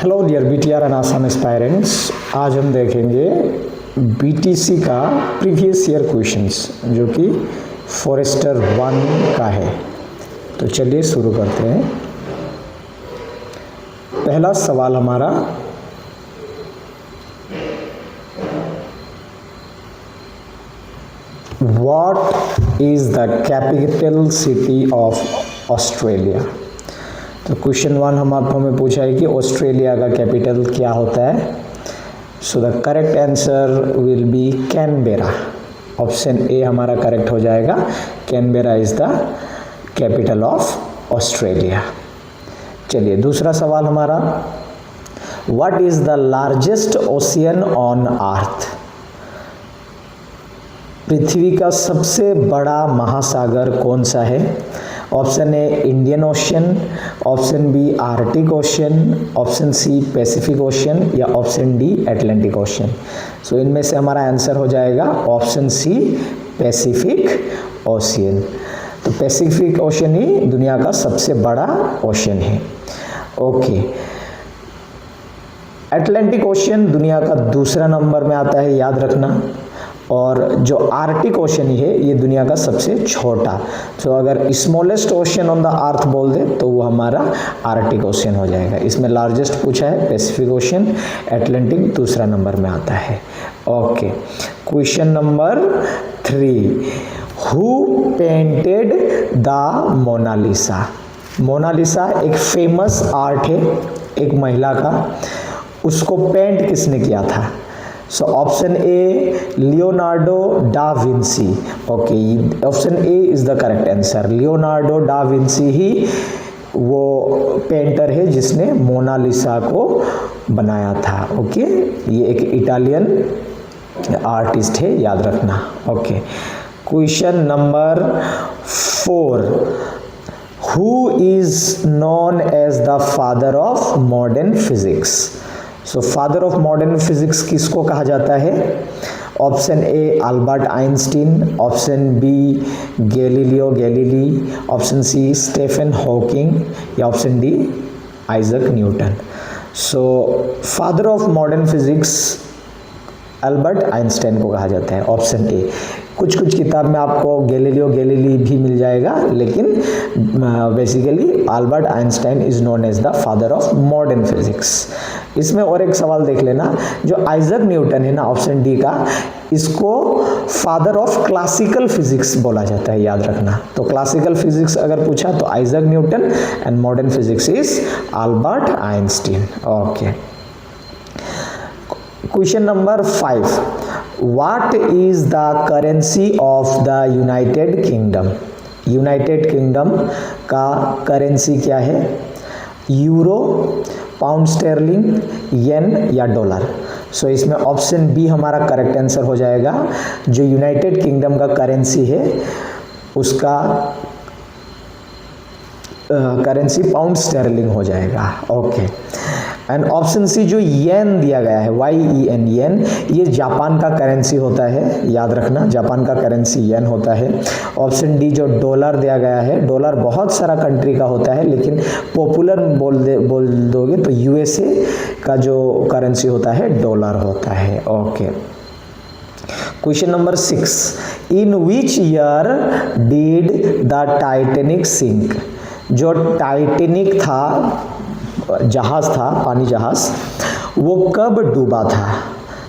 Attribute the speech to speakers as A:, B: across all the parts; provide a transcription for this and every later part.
A: Hello dear BTR and Assam aspirants, आज हम देखेंगे BTC का प्रीवियस ईयर क्वेश्चंस जो कि फॉरेस्टर 1 का है। तो चलिए शुरू करते हैं। पहला सवाल हमारा, what is the capital city of Australia. तो क्वेश्चन 1 हमें पूछा है कि ऑस्ट्रेलिया का कैपिटल क्या होता है। So the correct answer will be Canberra. Option A हमारा करेक्ट हो जाएगा। Canberra is the capital of Australia. चलिए दूसरा सवाल हमारा, what is the largest ocean on earth. पृथ्वी का सबसे बड़ा महासागर कौन सा है। Option A Indian ocean, option B Arctic ocean, option C Pacific ocean या option D Atlantic ocean. So इनमें से हमारा आंसर हो जाएगा ऑप्शन सी पैसिफिक ओशियन। तो पैसिफिक ओशियन ही दुनिया का सबसे बड़ा ओशियन है। ओके, एटलांटिक ओशियन दुनिया का दूसरा नंबर में आता है, याद रखना। और जो आर्टिक ओशन है ये दुनिया का सबसे छोटा। तो अगर smallest ocean on the earth बोल दे तो वो हमारा आर्टिक ओशन हो जाएगा। इसमें लार्जेस्ट पूछा है पैसिफिक ओशन, एटलांटिक दूसरा नंबर में आता है। Okay, question number 3, who painted the Mona Lisa. Mona Lisa एक फेमस आर्ट है, एक महिला का, उसको पेंट किसने किया था। So option A Leonardo da Vinci. Okay, option A is the correct answer. Leonardo da Vinci ही वो पेंटर है जिसने मोनालिसा को बनाया था। ओके, ये एक इटालियन आर्टिस्ट है, याद रखना। Okay, question number 4, who is known as the father of modern physics. So father of modern physics किसको कहा जाता है। Option A Albert Einstein, option B Galileo Galilei, option C Stephen Hawking या option D Isaac Newton. So father of modern physics Albert Einstein को कहा जाता है, option ए। कुछ किताब में आपको गैलीलियो गैलीली भी मिल जाएगा, लेकिन basically Albert Einstein is known as the father of modern physics. इसमें और एक सवाल देख लेना, जो आइजक न्यूटन है ना, ऑप्शन डी का, इसको फादर ऑफ क्लासिकल फिजिक्स बोला जाता है, याद रखना। तो क्लासिकल फिजिक्स अगर पूछा तो Isaac Newton and modern physics is Albert Einstein. Okay, question number 5, what is the currency of the United kingdom. United kingdom का करेंसी क्या है। यूरो, पाउंड स्टर्लिंग, येन या डॉलर। सो इसमें ऑप्शन बी हमारा करेक्ट आंसर हो जाएगा। जो यूनाइटेड किंगडम का करेंसी है उसका करेंसी पाउंड स्टर्लिंग हो जाएगा। ओके, एंड ऑप्शन सी जो येन दिया गया है, YEN, येन, ये जापान का करेंसी होता है, याद रखना, जापान का करेंसी येन होता है। ऑप्शन डी जो डॉलर दिया गया है, डॉलर बहुत सारा कंट्री का होता है, लेकिन पॉपुलर बोल दोगे तो USA का जो करेंसी होता है डॉलर होता है। Okay, question number 6, in which year did the Titanic sink. जो टाइटैनिक था, जहाज था, पानी जहाज, वो कब डूबा था।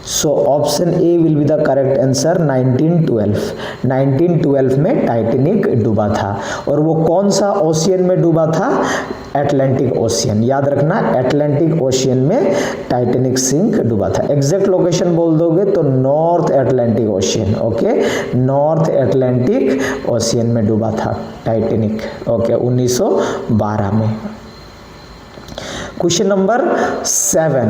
A: So option A will be the correct answer, 1912। 1912 में टाइटैनिक डूबा था। और वो कौन सा ओशियन में डूबा था। एटलांटिक ओशियन, याद रखना, एटलांटिक ओशियन में टाइटैनिक सिंक डूबा था। एग्जैक्ट लोकेशन बोल दोगे तो north Atlantic ocean. Okay, north Atlantic ocean में डूबा था टाइटैनिक। ओके, 1912 में। Question number 7,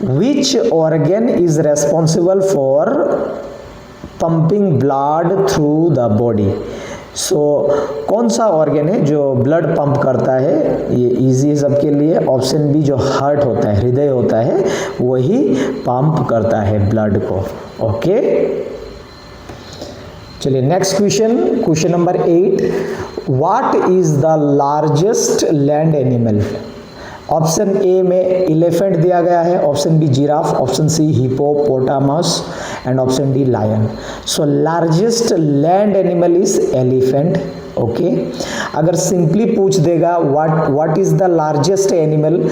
A: which organ is responsible for pumping blood through the body. So कौन सा ऑर्गन है जो ब्लड पंप करता है। ये इजी है सबके लिए। ऑप्शन बी जो हार्ट होता है, हृदय होता है, वही पंप करता है ब्लड को। ओके, चलिए next question, question number 8, what is the largest land animal. Option A में एलिफेंट दिया गया है, option B giraffe, option C hippopotamus and option D lion. So largest land animal is elephant. Okay, अगर simply पूछ देगा what is the largest animal,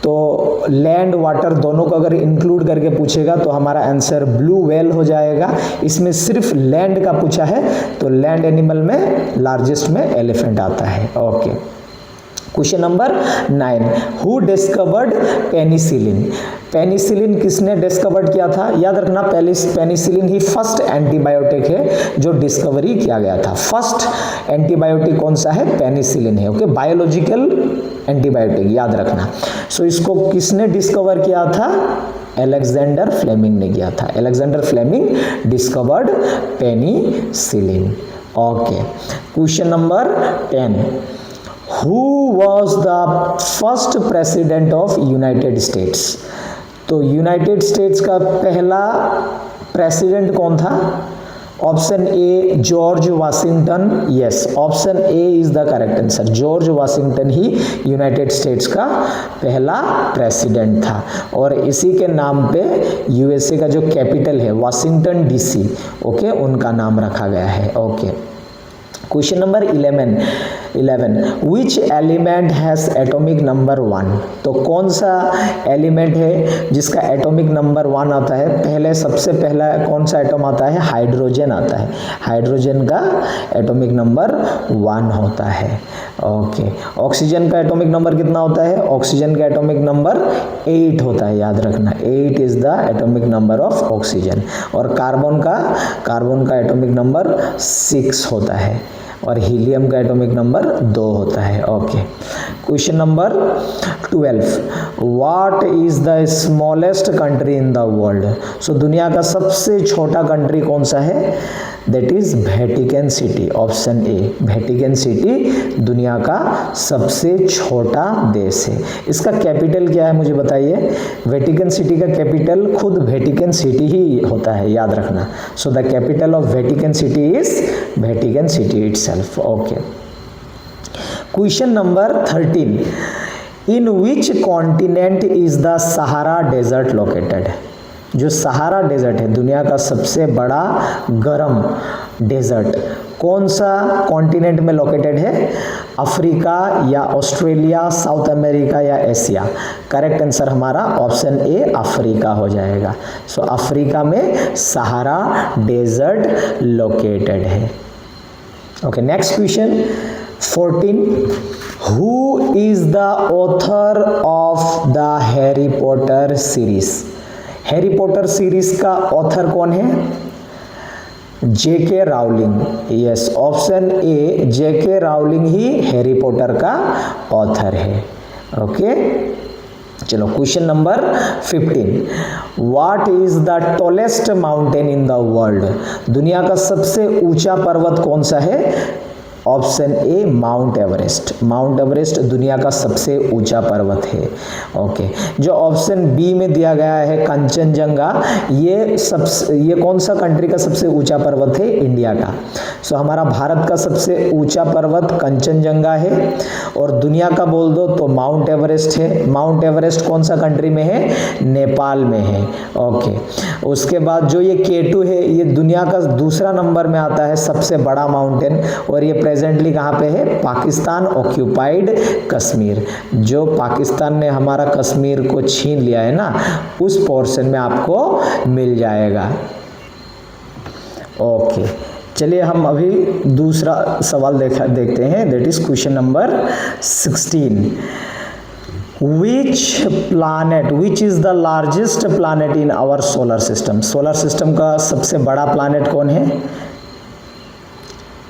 A: तो land water दोनों को अगर इंक्लूड करके पूछेगा तो हमारा आंसर ब्लू व्हेल हो जाएगा। इसमें सिर्फ लैंड का पूछा है तो लैंड एनिमल में लार्जेस्ट में एलिफेंट आता है। Okay, question number 9, who discovered penicillin. Penicillin किसने डिस्कवर्ड किया था? याद रखना पेनिसिलिन ही फर्स्ट एंटीबायोटिक है जो डिस्कवरी किया गया था। फर्स्ट एंटीबायोटिक कौन सा है? पेनिसिलिन है। ओके, बायोलॉजिकल एंटीबायोटिक याद रखना। सो इसको किसने डिस्कवर किया था? अलेक्जेंडर फ्लेमिंग ने किया था। Alexander Fleming discovered penicillin. Okay, question number 10, Who was the first president of United States? तो यूनाइटेड स्टेट्स का पहला प्रेसिडेंट कौन था? Option A George Washington. Yes, option A is the correct answer. George Washington he United states का पहला president था और इसी के नाम पे यूएसए का जो कैपिटल है वाशिंगटन डीसी, ओके, उनका नाम रखा गया है। Okay, question number 11 which element has atomic number 1? तो कौन सा एलिमेंट है जिसका एटॉमिक नंबर 1 आता है? पहले सबसे पहला कौन सा एटम आता है? हाइड्रोजन आता है। हाइड्रोजन का एटॉमिक नंबर 1 होता है। ओके, ऑक्सीजन का एटॉमिक नंबर कितना होता है? ऑक्सीजन का एटॉमिक नंबर 8 होता है, याद रखना। 8 is the atomic number of oxygen. और कार्बन का एटॉमिक नंबर 6 होता है और हीलियम का एटॉमिक नंबर 2 होता है। Okay, question number 12, what is the smallest country in the world? So दुनिया का सबसे छोटा कंट्री कौन सा है? That is Vatican city. Option A, Vatican city दुनिया का सबसे छोटा देश है। इसका कैपिटल क्या है मुझे बताइए? वेटिकन सिटी का कैपिटल खुद वेटिकन सिटी ही होता है, याद रखना। So the capital of Vatican city is Vatican city itself. Okay, question number 13, in which continent is the Sahara desert located? जो सहारा डेजर्ट है दुनिया का सबसे बड़ा गर्म डेजर्ट कौन सा कॉन्टिनेंट में लोकेटेड है? अफ्रीका या ऑस्ट्रेलिया, साउथ अमेरिका या एशिया? करेक्ट आंसर हमारा ऑप्शन ए अफ्रीका हो जाएगा। सो अफ्रीका में सहारा डेजर्ट लोकेटेड है। Okay, next question 14, who is the author of the Harry Potter series? Harry Potter series का author कौन है? JK Rowling. Yes, option A JK Rowling ही Harry Potter का author है। Okay, चलो question number 15, what is the tallest mountain in the world? दुनिया का सबसे ऊंचा पर्वत कौन सा है? ऑप्शन ए माउंट एवरेस्ट। माउंट एवरेस्ट दुनिया का सबसे ऊंचा पर्वत है। ओके, जो ऑप्शन बी में दिया गया है कंचनजंगा, ये कौन सा कंट्री का सबसे ऊंचा पर्वत है? इंडिया का। सो हमारा भारत का सबसे ऊंचा पर्वत कंचनजंगा है और दुनिया का बोल दो तो माउंट एवरेस्ट है। माउंट एवरेस्ट कौन सा कंट्री में है? नेपाल में है। ओके, उसके बाद जो ये K2 है ये दुनिया का दूसरा नंबर में आता है सबसे बड़ा माउंटेन और ये प्रेजेंटली कहाँ पे है? पाकिस्तान ऑक्यूपाइड कश्मीर। जो पाकिस्तान ने हमारा कश्मीर को छीन लिया है ना, उस पोर्शन में आपको मिल जाएगा। ओके, चलिए हम अभी दूसरा सवाल देखते हैं, that is question number 16, which is the largest planet in our solar system? Solar system का सबसे बड़ा प्लानेट कौन है?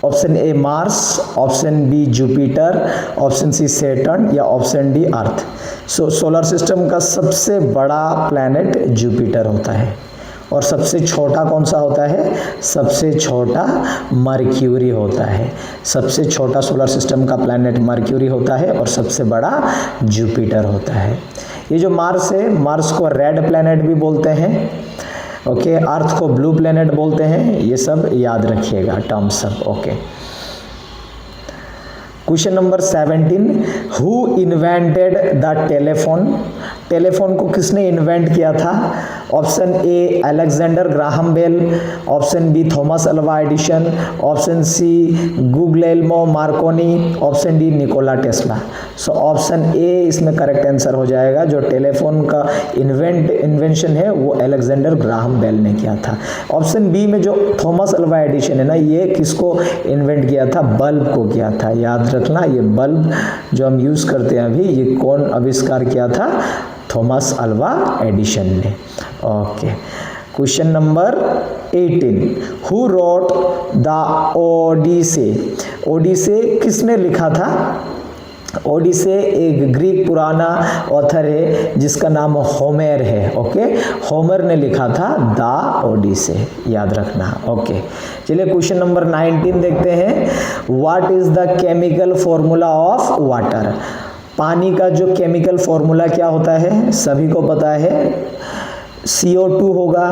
A: Option A Mars, option B Jupiter, option C Saturn या option D earth? So solar system का सबसे बड़ा planet Jupiter होता है और सबसे छोटा कौन सा होता है? सबसे छोटा मर्क्यूरी होता है। सबसे छोटा सोलर सिस्टम का प्लैनेट मर्क्यूरी होता है और सबसे बड़ा जुपिटर होता है। ये जो मार्स है, मार्स को रेड प्लैनेट भी बोलते हैं। ओके, अर्थ को ब्लू प्लैनेट बोलते हैं। ये सब याद रखिएगा टर्म सब। Okay, question number 17, who invented the telephone? Telephone को किसने इन्वेंट किया था? Option A Alexander Graham Bell, option B Thomas Alva Edison, option C Guglielmo Marconi, option D Nikola Tesla. So option A इसमें correct answer हो जाएगा। जो telephone का invention है वो अलेक्जेंडर ग्राहम बेल ने किया था। ऑप्शन बी में जो थॉमस अल्वा एडिसन है ना, ये किसको इन्वेंट किया था? बल्ब को किया था। याद रखना, ये बल्ब जो हम यूज करते हैं अभी, ये कौन आविष्कार किया था? थॉमस अल्वा एडिसन ने। Okay, question number 18, who wrote the Odyssey? Odyssey किसने लिखा था? ओडिसे एक ग्रीक पुराना ऑथर है जिसका नाम होमेर है। ओके, होमर ने लिखा था द ओडिसे, याद रखना। ओके, चलिए क्वेश्चन नंबर 19 देखते हैं। What is the chemical formula of water? पानी का जो केमिकल फॉर्मूला क्या होता है? सभी को पता है, CO2 होगा,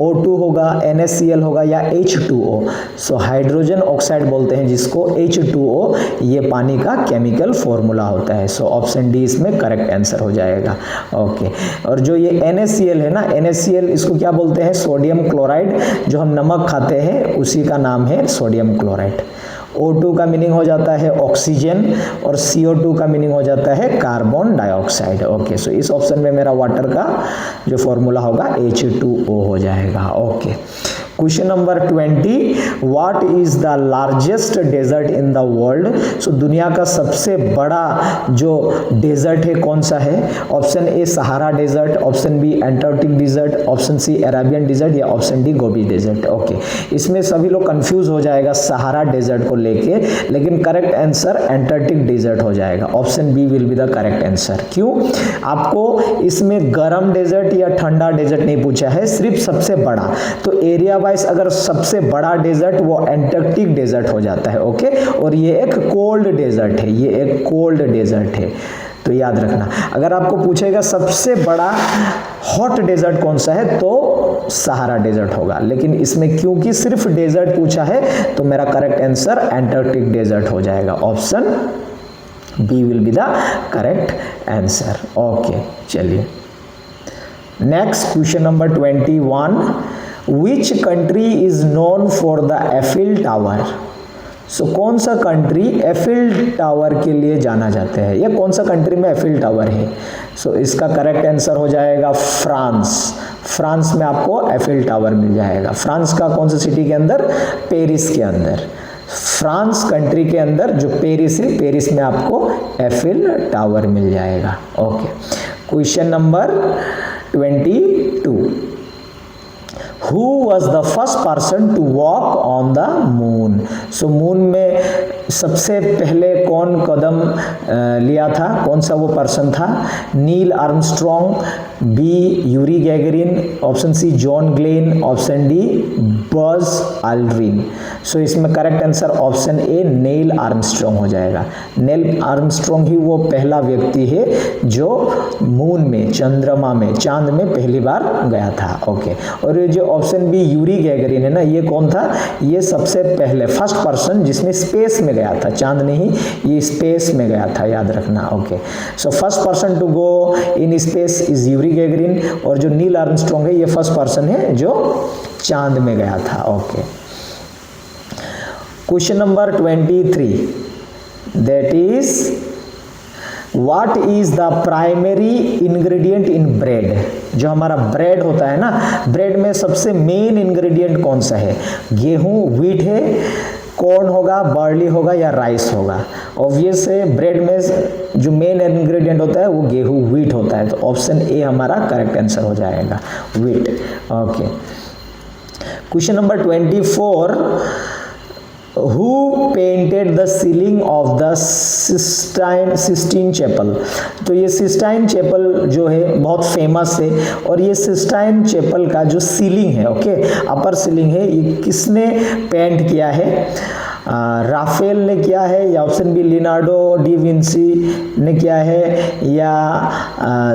A: O2 होगा, NaCl होगा या H2O। सो हाइड्रोजन ऑक्साइड बोलते हैं जिसको, H2O, ये पानी का केमिकल फॉर्मूला होता है। सो ऑप्शन डी इसमें करेक्ट आंसर हो जाएगा। ओके, और जो ये NaCl है ना, NaCl इसको क्या बोलते हैं? Sodium chloride. जो हम नमक खाते हैं उसी का नाम है सोडियम क्लोराइड। O2 का मीनिंग हो जाता है ऑक्सीजन और CO2 का मीनिंग हो जाता है कार्बन डाइऑक्साइड। ओके, सो इस ऑप्शन में मेरा वाटर का जो फॉर्मूला होगा H2O हो जाएगा। Okay, question number 20, what is the largest desert in the world? So दुनिया का सबसे बड़ा जो डेजर्ट है कौन सा है? Option A Sahara desert, option B Antarctic desert, option C Arabian desert या option D Gobi desert. Okay, इसमें सभी लोग कंफ्यूज हो जाएगा सहारा डेजर्ट को लेके, लेकिन करेक्ट आंसर एंटार्क्टिक डेजर्ट हो जाएगा। Option B will be the correct answer. क्यों? आपको इसमें गर्म डेजर्ट या ठंडा डेजर्ट नहीं पूछा है, सिर्फ सबसे बड़ा। तो एरिया वाइज अगर सबसे बड़ा डेजर्ट वो एंटार्क्टिक डेजर्ट हो जाता है। ओके, और ये एक कोल्ड डेजर्ट है, ये एक कोल्ड डेजर्ट है। तो याद रखना, अगर आपको पूछेगा सबसे बड़ा हॉट डेजर्ट कौन सा है तो सहारा डेजर्ट होगा, लेकिन इसमें क्योंकि सिर्फ डेजर्ट पूछा है तो मेरा करेक्ट आंसर एंटार्क्टिक डेजर्ट हो जाएगा। Option B will be the correct answer. Okay, चलिए next question number 21, which country is known for the Eiffel tower? So कौन सा कंट्री एफिल टावर के लिए जाना जाता है, या कौन सा कंट्री में एफिल टावर है? सो इसका करेक्ट आंसर हो जाएगा फ्रांस। फ्रांस में आपको एफिल टावर मिल जाएगा। फ्रांस का कौन सा सिटी के अंदर? पेरिस के अंदर। फ्रांस कंट्री के अंदर जो पेरिस है, पेरिस में आपको एफिल टावर मिल जाएगा। Okay, question number 22, Who was the first person to walk on the moon? So moon में सबसे पहले कौन कदम लिया था? कौन सा वो पर्सन था? Neil Armstrong, B Yuri Gagarin, option C John Glenn, option D Buzz Aldrin. So इसमें correct answer option A Neil Armstrong हो जाएगा। नील आर्मस्ट्रॉन्ग ही वो पहला व्यक्ति है जो मून में, चंद्रमा में, चांद में पहली बार गया था। ओके, और ये जो ऑप्शन बी यूरी गैगरिन है ना, ये कौन था? ये सबसे पहले फर्स्ट पर्सन जिसने स्पेस में गया था, चांद नहीं, ये स्पेस में गया था, याद रखना। Okay, so first person to go in space is Yuri Gagarin, और जो नील आर्मस्ट्रॉन्ग है ये फर्स्ट पर्सन है जो चांद में गया था। Okay, question number 23, that is what is the primary ingredient in bread? जो हमारा ब्रेड होता है ना, ब्रेड में सबसे मेन इंग्रेडिएंट कौन सा है? गेहूं, व्हीट है, कॉर्न होगा, बार्ली होगा या राइस होगा? ऑब्वियस है, ब्रेड में जो मेन इंग्रेडिएंट होता है वो गेहूं, व्हीट होता है। तो ऑप्शन ए हमारा करेक्ट आंसर हो जाएगा, wheat. Okay, question number 24, Who painted the ceiling of the Sistine Chapel? तो ये सिस्टाइन चैपल जो है बहुत फेमस है, और ये सिस्टाइन चैपल का जो सीलिंग है, ओके, अपर सीलिंग है, ये किसने पेंट किया है? राफेल ने किया है, या option B Leonardo da Vinci ने किया है, या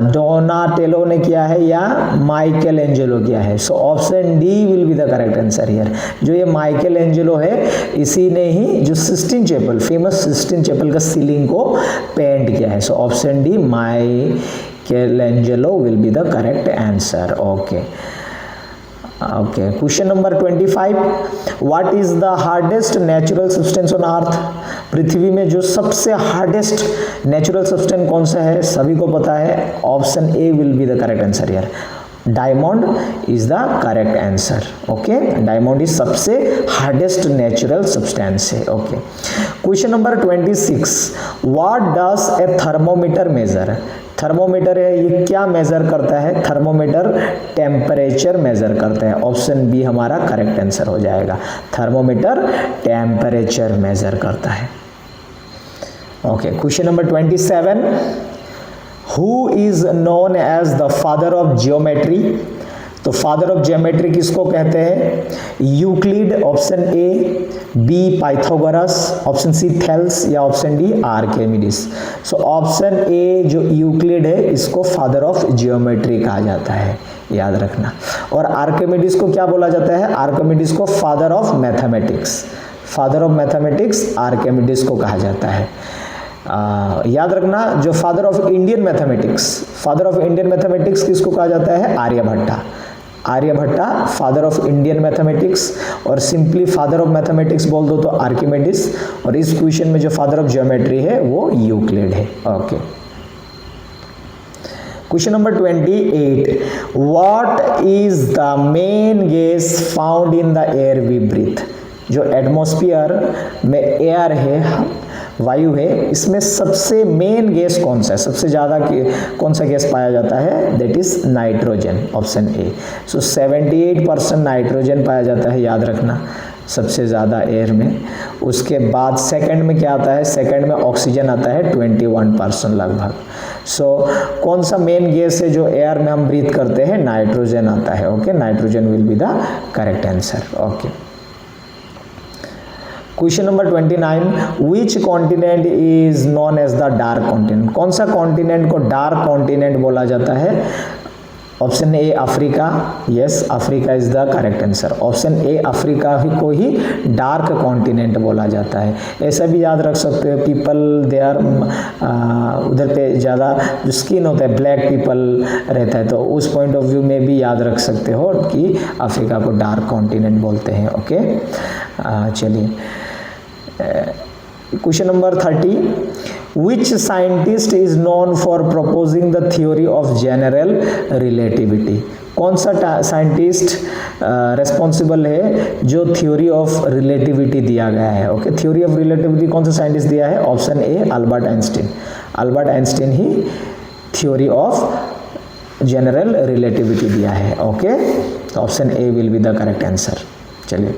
A: डोनाटेलो ने किया है, या माइकल एंजेलो किया है? So option D will be the correct answer here. जो ये माइकल एंजेलो है, इसी ने ही जो Sistine chapel, famous Sistine chapel का सीलिंग को पेंट किया है। So option D Michelangelo will be the correct answer. Okay okay, question number 25, what is the hardest natural substance on earth? पृथ्वी में जो सबसे हार्डेस्ट नेचुरल सब्सटेंस कौन सा है? सभी को पता है, option A will be the correct answer here. Diamond is the correct answer. Okay, diamond is सबसे हार्डेस्ट नेचुरल सब्सटेंस है। Okay, question number 26, what does a thermometer measure? Thermometer है, ये क्या मेजर करता है? थर्मोमीटर टेम्परेचर मेजर करता है। Option B हमारा करेक्ट आंसर हो जाएगा। थर्मोमीटर टेम्परेचर मेजर करता है। Okay, question number 27, who is known as the father of geometry? तो फादर ऑफ जियोमेट्री किसको कहते हैं? Euclid, option A, B Pythagoras, option C Thales, या option D Archimedes? So option A जो Euclid है, इसको फादर ऑफ जियोमेट्री कहा जाता है, याद रखना। और आर्किमिडीज को क्या बोला जाता है? आर्किमिडीज को father of mathematics, father of mathematics Archimedes को कहा जाता है। याद रखना, जो father of Indian mathematics, father of Indian mathematics किसको कहा जाता है? Aryabhatta. Aryabhatta father of Indian mathematics, और सिंपली फादर ऑफ मैथमेटिक्स बोल दो तो आर्किमिडीज, और इस क्वेश्चन में जो फादर ऑफ ज्योमेट्री है वो यूक्लिड है। Okay, question number 28, what is the main gas found in the air we breathe? जो एटमॉस्फेयर में एयर है, वायु है, इसमें सबसे मेन गैस कौन सा है? सबसे ज़्यादा कौन सा गैस पाया जाता है? That is nitrogen, option A. So 78% nitrogen पाया जाता है, याद रखना, सबसे ज़्यादा एयर में। उसके बाद सेकंड में क्या आता है? सेकंड में ऑक्सीजन आता है 21% लगभग। सो कौन सा मेन गैस है जो एयर में हम ब्रीथ करते हैं? नाइट्रोजन आता है। Okay, nitrogen will be the correct answer. Okay, question number 29, which continent is known as the dark continent? कौन सा कॉन्टिनेंट को डार्क कॉन्टिनेंट बोला जाता है? Option A Africa, yes, Africa is the correct answer. Option A Africa को ही dark continent बोला जाता है। ऐसा भी याद रख सकते हो, पीपल दे आर उधर पे ज़्यादा जो स्किन होता है ब्लैक पीपल रहता है, तो उस पॉइंट ऑफ व्यू में भी याद रख सकते हो कि अफ्रीका को डार्क कॉन्टिनेंट बोलते हैं। ओके, चलिए question number 30, which scientist is known for proposing the theory of general relativity? कौन सा साइंटिस्ट रेस्पॉन्सिबल है जो थ्योरी ऑफ रिलेटिविटी दिया गया है? ओके, थ्योरी ऑफ रिलेटिविटी कौन सा साइंटिस्ट दिया है? Option A Albert Einstein. Albert Einstein ही थ्योरी ऑफ जनरल रिलेटिविटी दिया है। ओके, तो option A will be the correct answer. चलिए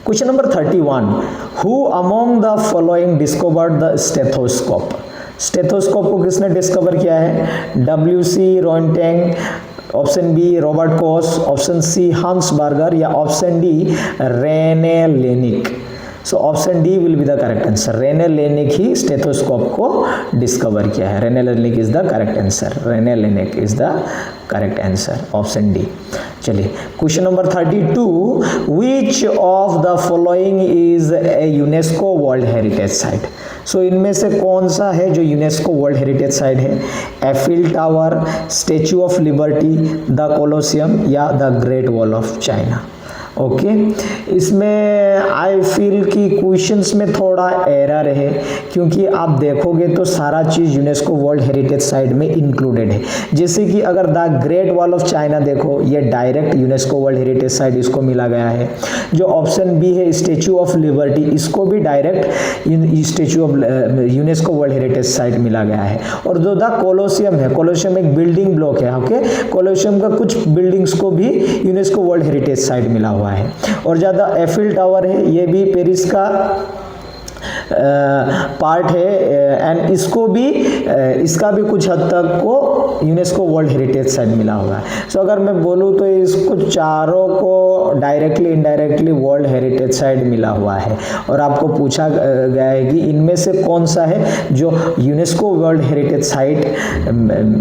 A: question number 31, who among the following discovered the stethoscope? Stethoscope को किसने डिस्कवर किया है? WC Roentgen, option B Robert Koch, option C Hans Berger, या option D Rene Laennec? So option D will be the correct answer. Rene Laennec ही stethoscope को discover किया है। Rene Laennec is the correct answer. Rene Laennec is the correct answer, option D. चलिए question number 32, which of the following is a UNESCO world heritage site? So इनमें से कौन सा है जो यूनेस्को वर्ल्ड हेरिटेज साइट है? Eiffel tower, statue of liberty, the Colosseum, या the great wall of China? Okay, इसमें आई फील कि क्वेश्चंस में थोड़ा एरर है, क्योंकि आप देखोगे तो सारा चीज़ यूनेस्को वर्ल्ड हेरिटेज साइट में इंक्लूडेड है। जैसे कि अगर the great wall of China देखो, ये direct UNESCO world heritage site इसको मिला गया है। जो ऑप्शन बी है स्टैचू ऑफ लिबर्टी, इसको भी direct statue of UNESCO world heritage site मिला गया है। और जो द कोलोसियम है, कोलोसियम एक बिल्डिंग ब्लॉक है। ओके, कोलोसियम का कुछ बिल्डिंग्स को भी यूनेस्को वर्ल्ड हेरिटेज साइट मिला हुआ है। और ज़्यादा एफिल टावर है, ये भी पेरिस का पार्ट है एंड इसका भी कुछ हद तक को यूनेस्को वर्ल्ड हेरिटेज साइट मिला हुआ है। सो अगर मैं बोलूँ तो इसको चारों को directly indirectly world heritage site मिला हुआ है और आपको पूछा गया है कि इनमें से कौन सा है जो यूनेस्को वर्ल्ड हेरिटेज साइट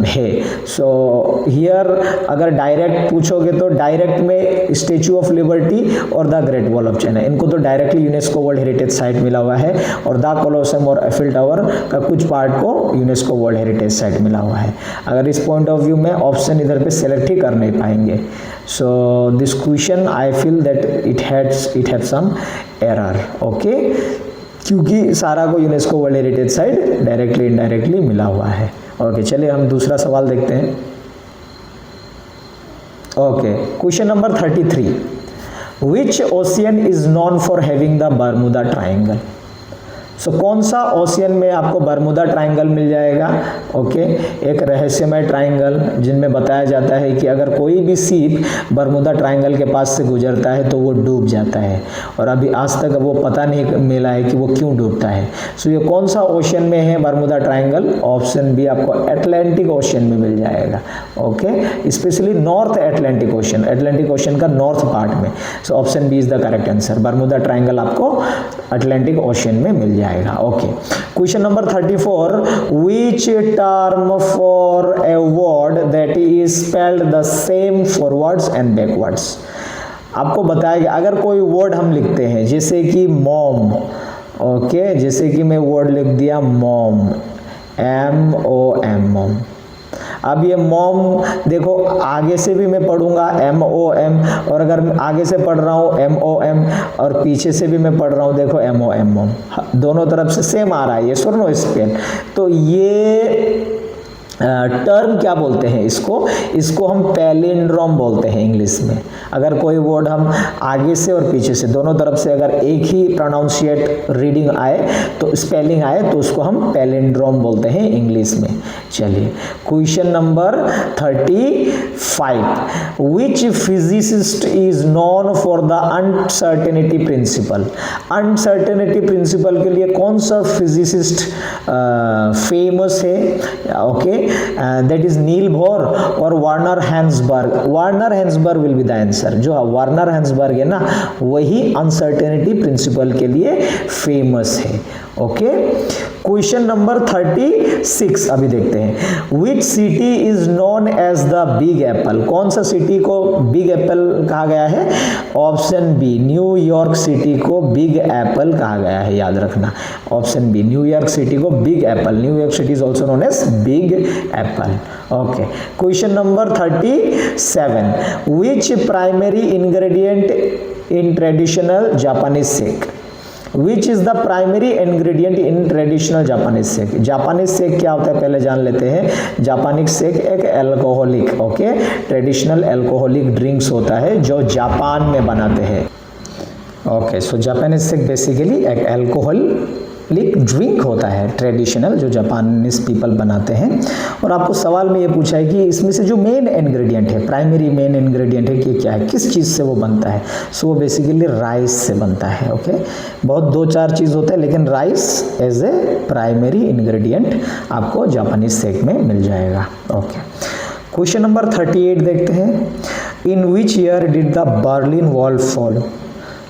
A: है। सो हियर अगर डायरेक्ट पूछोगे तो डायरेक्ट में स्टैचू ऑफ लिबर्टी और the great wall of China, इनको तो directly UNESCO world heritage site मिला हुआ है और द कोलोसम और एफिल टावर का कुछ पार्ट को यूनेस्को वर्ल्ड हेरिटेज साइट मिला हुआ है। अगर इस पॉइंट ऑफ व्यू में ऑप्शन इधर पे सेलेक्ट ही कर नहीं पाएंगे। So this question I feel that it have some error, okay, क्योंकि सारा को UNESCO world heritage site directly indirectly मिला हुआ है। ओके, चलिए हम दूसरा सवाल देखते हैं। Okay, question number 33, which ocean is known for having the Bermuda triangle. So कौन सा ओशियन में आपको बर्मुदा ट्राइंगल मिल जाएगा। ओके, एक रहस्यमय ट्राइंगल जिनमें बताया जाता है कि अगर कोई भी शिप बर्मुदा ट्राइंगल के पास से गुजरता है तो वो डूब जाता है और अभी आज तक वो पता नहीं मिला है कि वो क्यों डूबता है। सो ये कौन सा ओशियन में है बर्मुदा ट्राइंगल। ऑप्शन बी आपको अटलांटिक ओशियन में मिल जाएगा। Okay, specially north Atlantic ocean, Atlantic ocean का नॉर्थ पार्ट में। So option B is the correct answer. Bermuda triangle आपको अटलांटिक ओशियन में मिल जाएगा। Okay, question number 34, which term for a word that is spelled the same forwards and backwards. आपको बताएगा अगर कोई वर्ड हम लिखते हैं जैसे कि मॉम, ओके, जैसे कि मैं वर्ड लिख दिया मॉम, MOM, मॉम। अब ये मॉम देखो आगे से भी मैं पढ़ूंगा MOM और अगर मैं आगे से पढ़ रहा हूँ MOM और पीछे से भी मैं पढ़ रहा हूँ देखो MOM, मॉम, दोनों तरफ से सेम आ रहा है ये सुनो स्पेल। तो ये टर्म क्या बोलते हैं इसको हम पैलिंड्रोम बोलते हैं इंग्लिश में। अगर कोई वर्ड हम आगे से और पीछे से दोनों तरफ से अगर एक ही प्रोनाउंसिएट रीडिंग आए तो स्पेलिंग आए तो उसको हम पैलिंड्रोम बोलते हैं इंग्लिश में। चलिए question number 35, which physicist is known for the uncertainty principle. Uncertainty principle के लिए कौन सा फिजिसिस्ट फेमस है। Okay, that is Niels Bohr और Werner Heisenberg. Werner Heisenberg will be the answer. जो वार्नर हैंसबर्ग है ना वही अनसर्टेनिटी प्रिंसिपल के लिए फेमस है। ओके, क्वेश्चन नंबर 36 अभी देखते हैं। Which city is known as the big apple. कौन सा सिटी को बिग एप्पल कहा गया है। ऑप्शन बी न्यूयॉर्क सिटी को बिग एप्पल कहा गया है, याद रखना। ऑप्शन बी न्यूयॉर्क सिटी को big apple, New York city is also known as big apple. Okay, question number 37, which primary ingredient in traditional Japanese sake. Which is the primary ingredient in traditional Japanese sake. Japanese shake क्या होता है पहले जान लेते हैं। Japanese shake एक alcoholic, okay, traditional alcoholic drinks होता है जो जापान में बनाते हैं। Okay, so Japanese shake basically एक एल्कोहलिक ड्रिंक होता है ट्रेडिशनल जो जापानीज पीपल बनाते हैं। और आपको सवाल में ये पूछा है कि इसमें से जो मेन इंग्रेडिएंट है, प्राइमरी मेन इंग्रेडिएंट है कि क्या है, किस चीज़ से वो बनता है। सो वो बेसिकली राइस से बनता है। ओके, बहुत 2-4 चीज़ होते हैं लेकिन rice as a primary ingredient आपको जापानीज शेक में मिल जाएगा। ओके, क्वेश्चन नंबर 38 देखते हैं। In which year did the Berlin wall fall.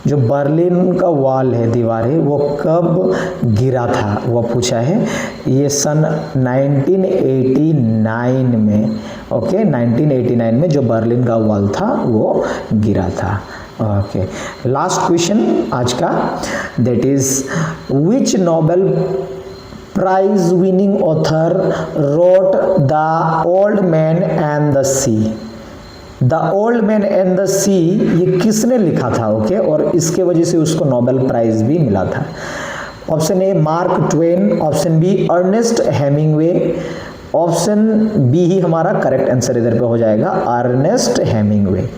A: जो बर्लिन का वॉल है, दीवार है, वो कब गिरा था वो पूछा है। ये सन 1989 में, ओके, 1989 में जो बर्लिन का वॉल था वो गिरा था। ओके, लास्ट क्वेश्चन आज का, that is which Nobel prize winning author wrote the old man and the sea. The old man and the sea ये किसने लिखा था। ओके, और इसके वजह से उसको नोबेल प्राइज भी मिला था। Option A Mark Twain, option B Ernest Hemingway, option B ही हमारा करेक्ट आंसर इधर पे हो जाएगा, अर्नेस्ट हेमिंगवे।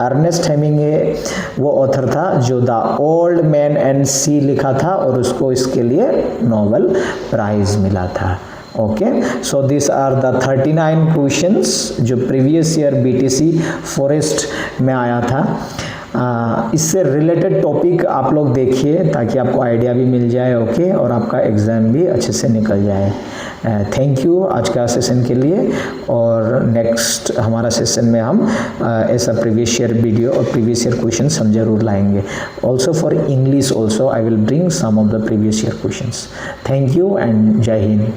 A: अर्नेस्ट हेमिंगवे वो ऑथर था जो the old man and sea लिखा था और उसको इसके लिए नोबेल प्राइज मिला था। Okay, so this are the 39 questions जो प्रीवियस ईयर BTC फॉरेस्ट में आया था। इससे रिलेटेड टॉपिक आप लोग देखिए ताकि आपको आइडिया भी मिल जाए, ओके, और आपका एग्ज़ाम भी अच्छे से निकल जाए। थैंक यू आज का सेशन के लिए, और नेक्स्ट हमारा सेशन में हम ऐसा प्रीवियस ईयर वीडियो और प्रीवियस ईयर क्वेश्चंस हम जरूर लाएंगे। Also for English also I will bring some of the previous year questions. Thank you and जय हिंद।